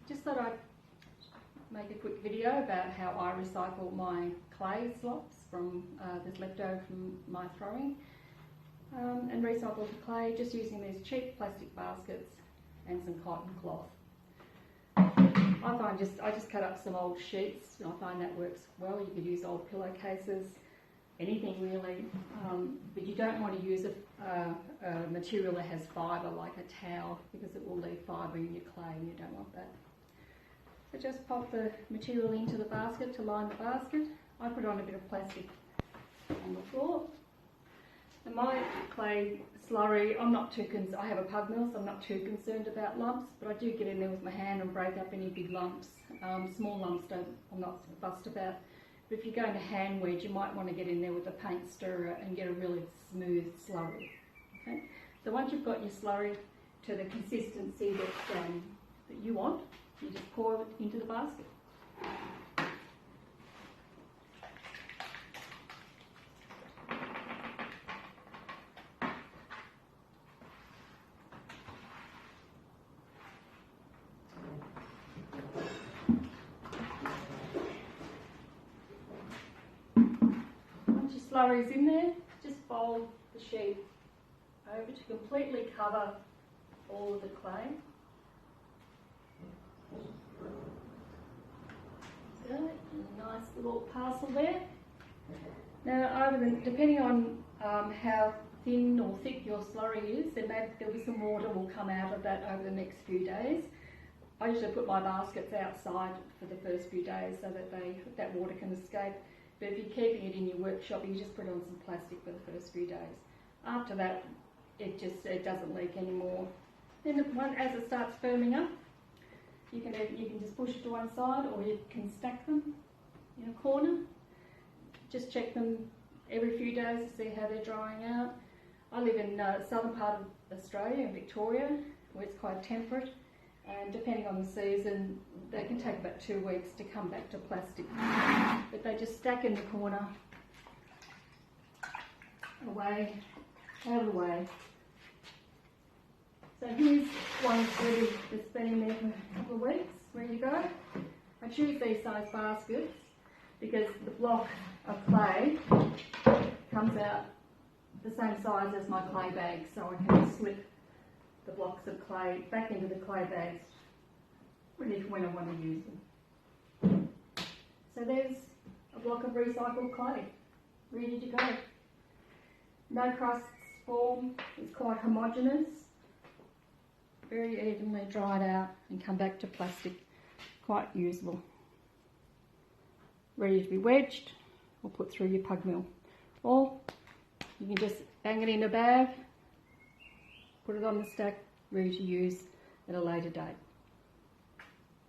Just thought I'd make a quick video about how I recycle my clay slops from that's left over from my throwing, and recycle the clay just using these cheap plastic baskets and some cotton cloth. I just cut up some old sheets, and I find that works well. You could use old pillowcases, anything really, but you don't want to use a material that has fibre like a towel, because it will leave fibre in your clay and you don't want that. So just pop the material into the basket to line the basket. I put on a bit of plastic on the floor. And my clay slurry, I have a pug mill, so I'm not too concerned about lumps, but I do get in there with my hand and break up any big lumps. Small lumps I'm not fussed about. But if you're going to hand wedge, you might want to get in there with a paint stirrer and get a really smooth slurry. Okay? So once you've got your slurry to the consistency that you want, you just pour it into the basket. Once your slurry is in there, just fold the sheet over to completely cover all of the clay. So, a nice little parcel there. Now, depending on how thin or thick your slurry is, there'll be some water will come out of that over the next few days. I usually put my baskets outside for the first few days so that water can escape. But if you're keeping it in your workshop, you just put on some plastic for the first few days. After that, it doesn't leak anymore. Then as it starts firming up, you can just push it to one side, or you can stack them in a corner. Just check them every few days to see how they're drying out. I live in the southern part of Australia, in Victoria, where it's quite temperate, and depending on the season, they can take about 2 weeks to come back to plastic. But they just stack in the corner, away, out of the way. So here's one that's been in there for a couple of weeks, ready to go. I choose these size baskets because the block of clay comes out the same size as my clay bags, so I can slip the blocks of clay back into the clay bags ready for when I want to use them. So there's a block of recycled clay, ready to go. No crusts form, it's quite homogeneous. Very evenly dried out and come back to plastic, quite usable. Ready to be wedged or put through your pug mill. Or you can just bang it in a bag, put it on the stack, ready to use at a later date.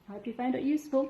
I hope you found it useful.